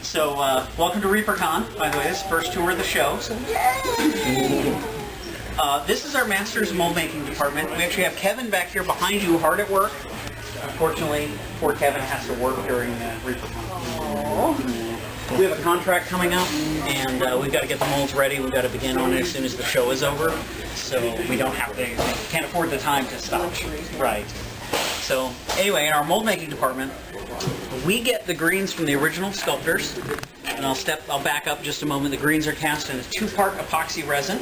So, welcome to ReaperCon, by the way. This is the first tour of the show. So this is our Masters Mold Making department. We actually have Kevin back here behind you, hard at work. Unfortunately, poor Kevin has to work during ReaperCon. We have a contract coming up, and we've got to get the molds ready. We've got to begin on it as soon as the show is over, so we don't have to, can't afford the time to stop. Right. So anyway, in our mold making department, we get the greens from the original sculptors, and I'll back up just a moment. The greens are cast in a two-part epoxy resin.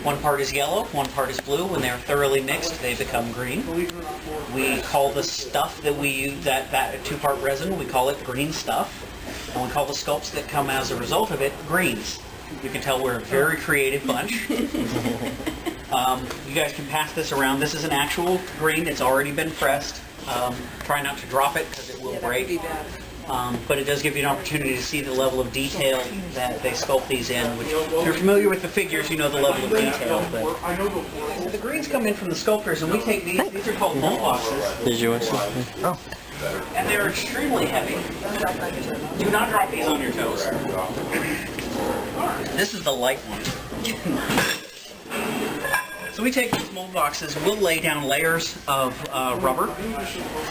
One part is yellow, one part is blue. When they're thoroughly mixed, they become green. We call the stuff that we use, that two-part resin, we call it green stuff. And we call the sculpts that come as a result of it greens. You can tell we're a very creative bunch. You guys can pass this around. This is an actual green. It's already been pressed. Try not to drop it because it will break. But it does give you an opportunity to see the level of detail that they sculpt these in. Which, if you're familiar with the figures, you know the level of detail. But the greens come in from the sculptors, and we take these. These are called mold boxes. Did you want to? Oh. And they're extremely heavy. Do not drop these on your toes. This is the light one. So we take these mold boxes, we'll lay down layers of rubber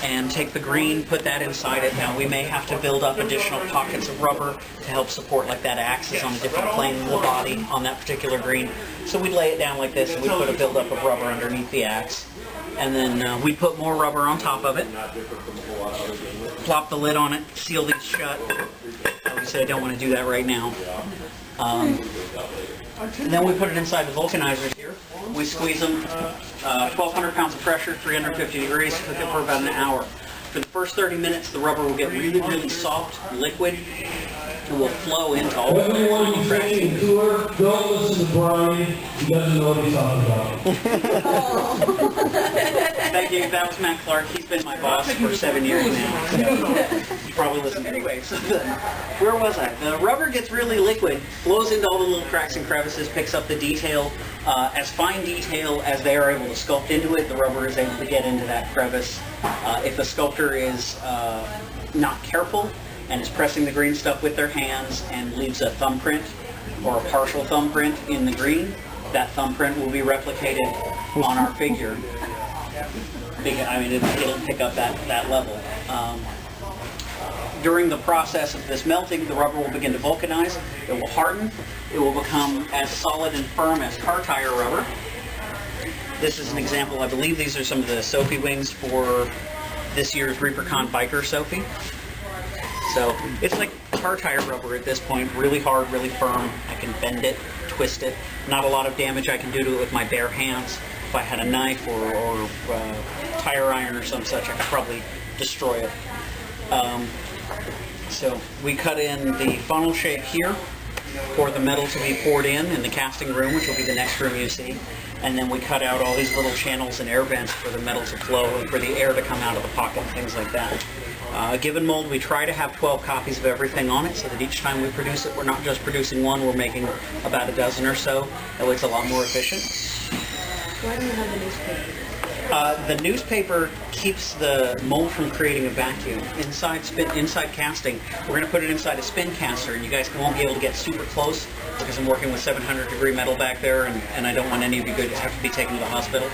and take the green, put that inside it. Now we may have to build up additional pockets of rubber to help support like that axis on a different plane of the body on that particular green. So we lay it down like this and we put a buildup of rubber underneath the axe. And then we put more rubber on top of it, plop the lid on it, seal these shut. Obviously I don't want to do that right now. And then we put it inside the vulcanizers here. We squeeze them, 1,200 pounds of pressure, 350 degrees, cook it for about an hour. For the first 30 minutes, the rubber will get really, really soft, liquid. It will flow into all the Everyone saying tour, don't listen to Brian. He doesn't know what he's talking about. Thank you. That was Matt Clark. He's been my boss for 7 years now. You probably listened. Anyway, so where was I? The rubber gets really liquid, flows into all the little cracks and crevices, picks up the detail. As fine detail as they are able to sculpt into it, the rubber is able to get into that crevice. If a sculptor is not careful and is pressing the green stuff with their hands and leaves a thumbprint or a partial thumbprint in the green, that thumbprint will be replicated on our figure. I mean, it'll pick up that level. During the process of this melting, the rubber will begin to vulcanize. It will harden. It will become as solid and firm as car tire rubber. This is an example. I believe these are some of the Sophie wings for this year's ReaperCon Biker Sophie. So it's like car tire rubber at this point, really hard, really firm. I can bend it, twist it. Not a lot of damage I can do to it with my bare hands. If I had a knife or tire iron or some such, I could probably destroy it. So we cut in the funnel shape here for the metal to be poured in the casting room, which will be the next room you see. And then we cut out all these little channels and air vents for the metal to flow and for the air to come out of the pocket and things like that. A given mold, we try to have 12 copies of everything on it so that each time we produce it, we're not just producing one, we're making about a dozen or so. That way it's a lot more efficient. Why do you have the newspaper? The newspaper keeps the mold from creating a vacuum. Inside casting, we're going to put it inside a spin caster, and you guys won't be able to get super close because I'm working with 700-degree metal back there, and I don't want any of you to have to be taken to the hospital.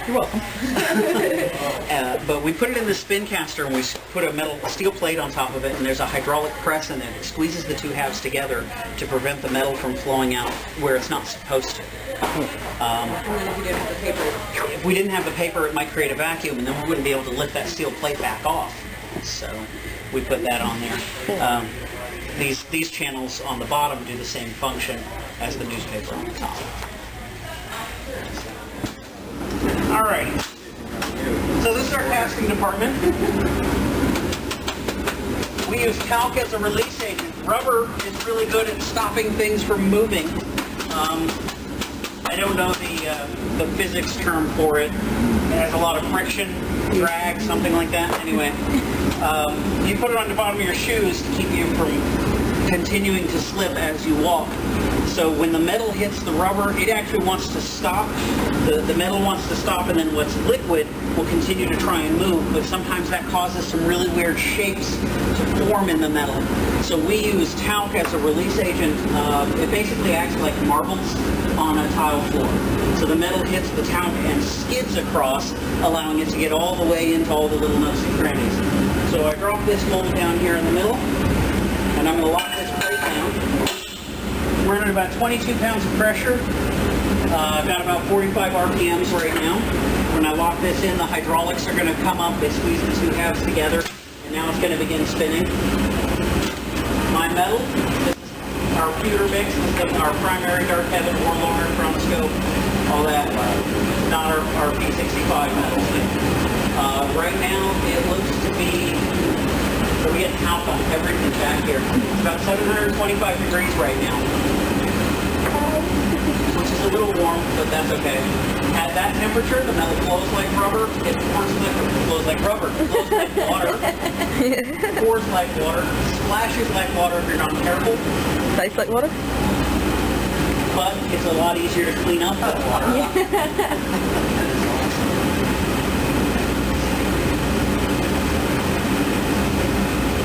You're welcome. But we put it in the spin caster, and we put a steel plate on top of it, and there's a hydraulic press in it. It squeezes the two halves together to prevent the metal from flowing out where it's not supposed to. And then if you didn't have the paper? If we didn't have the paper, it might create a vacuum, and then we wouldn't be able to lift that steel plate back off. So we put that on there. These channels on the bottom do the same function as the newspaper on the top. Alrighty. So this is our casting department. We use talc as a release agent. Rubber is really good at stopping things from moving. I don't know the physics term for it. It has a lot of friction, drag, something like that. Anyway, you put it on the bottom of your shoes to keep you from continuing to slip as you walk. So when the metal hits the rubber, it actually wants to stop. The metal wants to stop, and then what's liquid will continue to try and move, but sometimes that causes some really weird shapes to form in the metal. So we use talc as a release agent. It basically acts like marbles on a tile floor. So the metal hits the talc and skids across, allowing it to get all the way into all the little nooks and crannies. So I drop this mold down here in the middle, and I'm going to lock this plate down. We're at about 22 pounds of pressure. I've got about 45 RPMs right now. When I lock this in, the hydraulics are going to come up. They squeeze the two halves together, and now it's going to begin spinning. My metal, this is our pewter mix. This is our primary Dark Heaven, Warlord, Chromoscope, all that. Not our P65 metal. Right now, it looks to be, so we get talc on everything back here. It's about 725 degrees right now, which is a little warm, but that's okay. At that temperature, the metal flows like rubber. It flows like rubber. It flows like water. Pours like water. Splashes like water if you're not careful. Tastes like water? But it's a lot easier to clean up than water.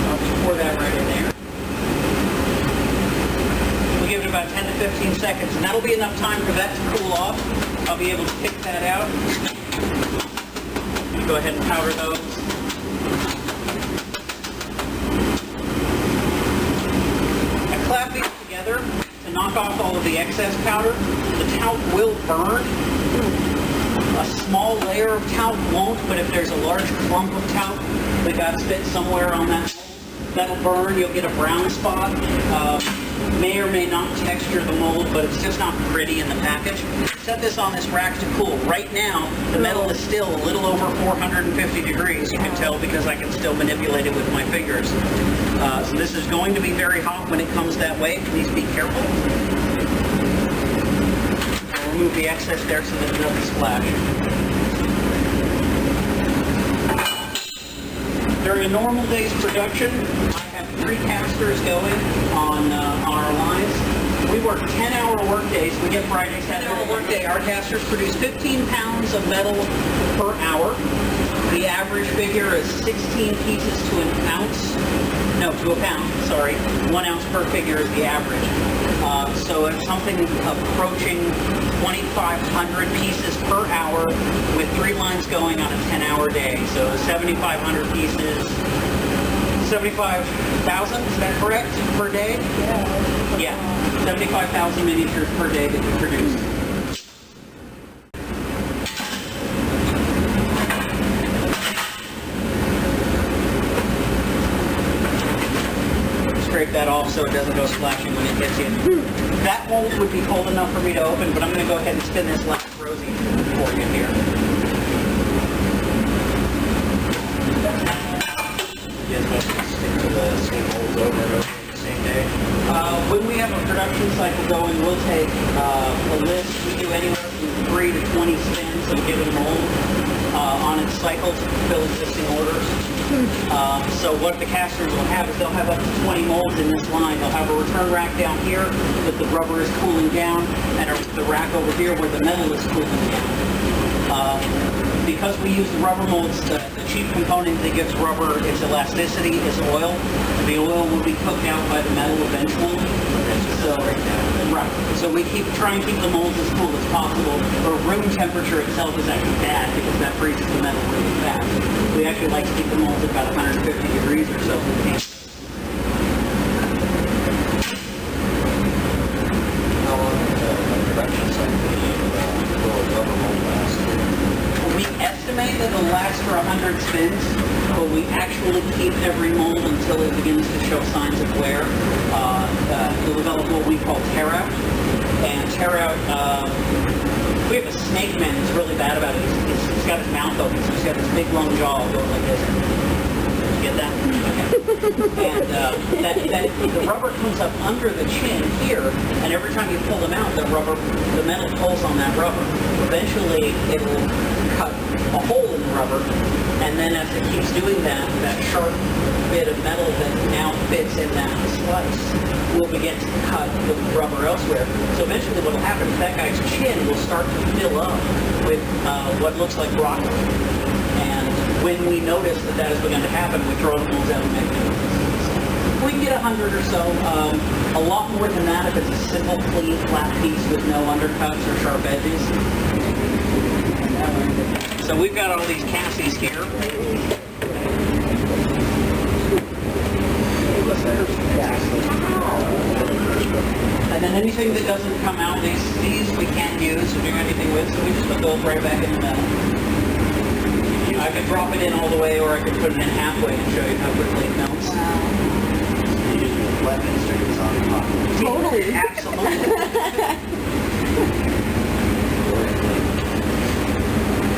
I'll just pour that right in there. We'll give it about 10 to 15 seconds, and that'll be enough time for that to cool off. I'll be able to pick that out. Go ahead and powder those. I clap these together to knock off all of the excess powder. The talc will burn. A small layer of talc won't, but if there's a large clump of talc that got spit somewhere on that mold, that'll burn. You'll get a brown spot. May or may not texture the mold, but it's just not pretty in the package. Set this on this rack to cool. Right now, the metal is still a little over 450 degrees. You can tell because I can still manipulate it with my fingers. So this is going to be very hot when it comes that way. Please be careful. I'll remove the excess there so that it doesn't splash. During a normal day's production, I have 3 casters going on our lines. We work 10-hour work days. We get Friday, Saturday work day. Our casters produce 15 pounds of metal per hour. The average figure is 16 pieces to an ounce. No, to a pound, sorry. 1 ounce per figure is the average. So it's something approaching 2,500 pieces per hour with 3 lines going on a 10-hour day. So 7,500 pieces, 75,000, is that correct, per day? Yeah, 75,000 miniatures per day that we produce. Scrape that off so it doesn't go splashing when it hits you. That mold would be cold enough for me to open, but I'm going to go ahead and spin this last rosy for you here. Yes, we'll stick to the same molds over and over the same day. When we have a production cycle going, we'll take a list. We do anywhere from 3 to 20 spins of a given mold on its cycle to fulfill existing orders. So what the casters will have is they'll have up to 20 molds in this line. They'll have a return rack down here that the rubber is cooling down, and the rack over here where the metal is cooling down. Because we use the rubber molds, the chief component that gives rubber its elasticity is oil. The oil will be cooked out by the metal eventually. So, right. So we try and keep the molds as cool as possible. But room temperature itself is actually bad because that freezes the metal really fast. We actually like to keep the molds at about 150 degrees or so. How long the production cycle will a rubber mold last? We estimate that it'll last for 100 spins, but we actually keep every mold until it begins to show signs of wear. We'll develop what we call tear out. And tear out, we have a snake man who's really bad about it. He's got his mouth open, so he's got this big long jaw going like this. Get that? Okay. And the rubber comes up under the chin here, and every time you pull them out, the metal pulls on that rubber. Eventually, it will cut a hole in the rubber, and then as it keeps doing that, that sharp bit of metal that now fits in that slice will begin to cut the rubber elsewhere. So eventually what will happen is that guy's chin will start to fill up with what looks like broccoli. And when we notice that that has begun to happen, we throw the molds out and make new pieces. We can get 100 or so. A lot more than that if it's a simple, clean, flat piece with no undercuts or sharp edges. So we've got all these Cassies here. And then anything that doesn't come out, these we can't use or do anything with, so we just put those right back in the middle. I could drop it in all the way, or I could put it in halfway and show you how quickly it melts. Totally. Absolutely.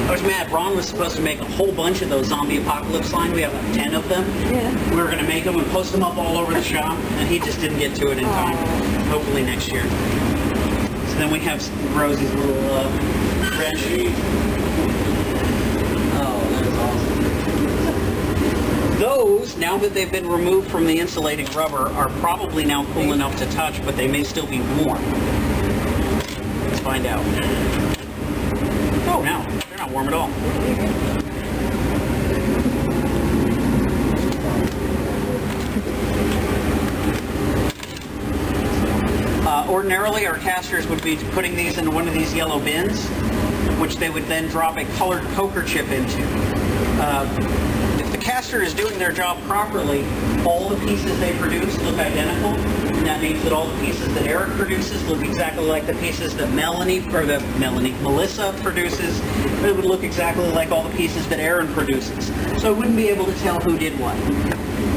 I was mad. Ron was supposed to make a whole bunch of those zombie apocalypse line. We have like 10 of them. Yeah. We were going to make them and post them up all over the shop, and he just didn't get to it in time. Hopefully next year. So then we have Rosie's little wrench. Oh, that's awesome. Those, now that they've been removed from the insulating rubber, are probably now cool enough to touch, but they may still be warm. Let's find out. Oh, no, they're not warm at all. Ordinarily, our casters would be putting these into one of these yellow bins, which they would then drop a colored poker chip into. If the caster is doing their job properly, all the pieces they produce look identical, and that means that all the pieces that Eric produces look exactly like the pieces that Melissa produces. It would look exactly like all the pieces that Aaron produces. So I wouldn't be able to tell who did what.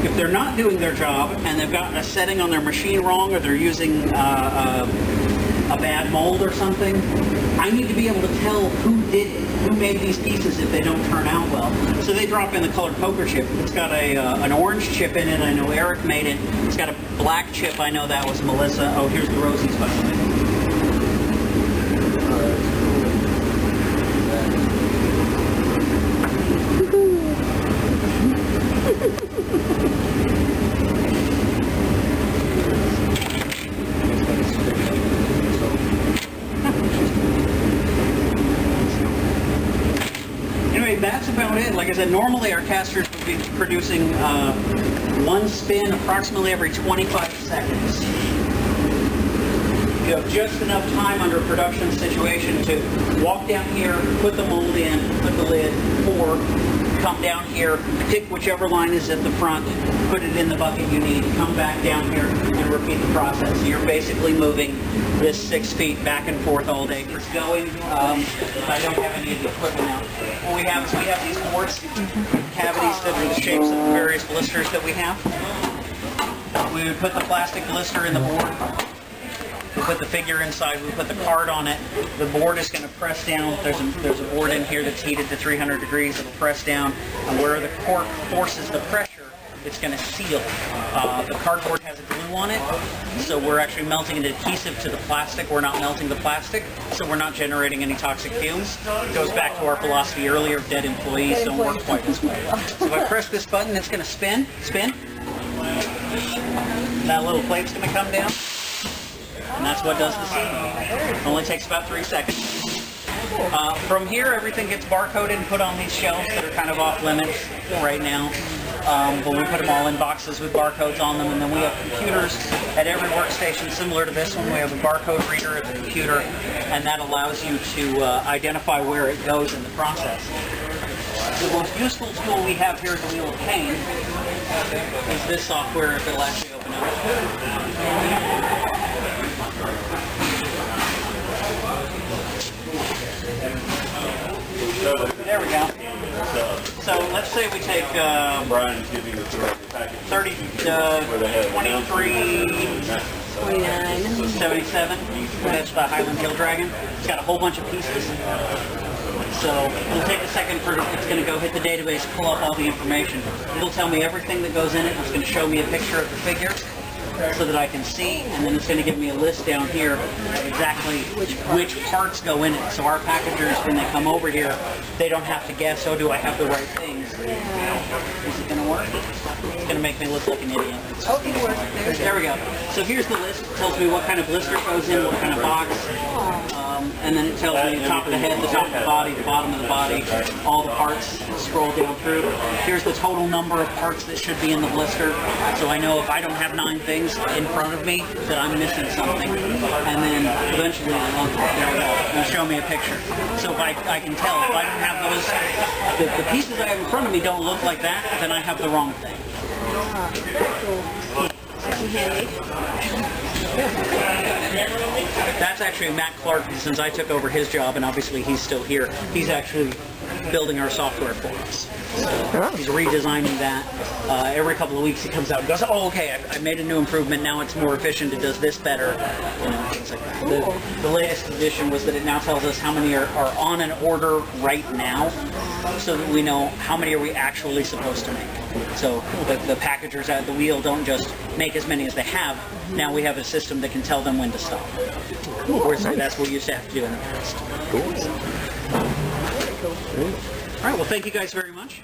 If they're not doing their job and they've got a setting on their machine wrong, or they're using a bad mold or something, I need to be able to tell who did it, who made these pieces if they don't turn out well. So they drop in the colored poker chip. It's got an orange chip in it. I know Eric made it. It's got a black chip. I know that was Melissa. Oh, here's the Rosie's, by the way. That's about it. Like I said, normally our casters would be producing one spin approximately every 25 seconds. You have just enough time under a production situation to walk down here, put the mold in, put the lid, pour, come down here, pick whichever line is at the front, put it in the bucket you need, come back down here, and repeat the process. So you're basically moving this 6 feet back and forth all day. It's going. I don't have any of the equipment now. What we have is we have these boards, cavities that are the shapes of the various blisters that we have. We would put the plastic blister in the board. We put the figure inside, we put the card on it. The board is going to press down. There's a board in here that's heated to 300 degrees. It'll press down, and where the cork forces the pressure, it's going to seal. The cardboard has a glue on it, so we're actually melting an adhesive to the plastic. We're not melting the plastic, so we're not generating any toxic fumes. It goes back to our philosophy earlier, dead employees don't work quite this way. So if I press this button, it's going to spin. That little plate's going to come down. And that's what does the sealing. It only takes about 3 seconds. From here, everything gets barcoded and put on these shelves that are kind of off limits right now. But we put them all in boxes with barcodes on them, and then we have computers at every workstation similar to this one. We have a barcode reader at the computer, and that allows you to identify where it goes in the process. The most useful tool we have here at the Wheel of Pain is this software, if it'll actually open up. There we go. So let's say we take Brian's giving the package 30, 23, 29. 77. That's the Highland Hill Dragon. It's got a whole bunch of pieces. So it'll take a second for it's going to go hit the database, pull up all the information. It'll tell me everything that goes in it. It's going to show me a picture of the figure so that I can see, and then it's going to give me a list down here of exactly which parts go in it. So our packagers, when they come over here, they don't have to guess, oh, do I have the right things? Is it going to work? It's going to make me look like an idiot. Oh, it worked. There we go. So here's the list. It tells me what kind of blister goes in, what kind of box. And then it tells me the top of the head, the top of the body, the bottom of the body, all the parts. Scroll down through. Here's the total number of parts that should be in the blister. So I know if I don't have 9 things in front of me, that I'm missing something. And then eventually it'll show me a picture. So if I can tell, if I don't have those, the pieces I have in front of me don't look like that, then I have the wrong thing. That's actually Matt Clark, since I took over his job, and obviously he's still here. He's actually building our software for us. So he's redesigning that. Every couple of weeks he comes out and goes, oh, okay, I made a new improvement. Now it's more efficient. It does this better. You know, things like that. The latest addition was that it now tells us how many are on an order right now, so that we know how many are we actually supposed to make. So the packagers at the wheel don't just make as many as they have. Now we have a system that can tell them when to stop. Whereas that's what we used to have to do in the past. Cool. All right, well, thank you guys very much.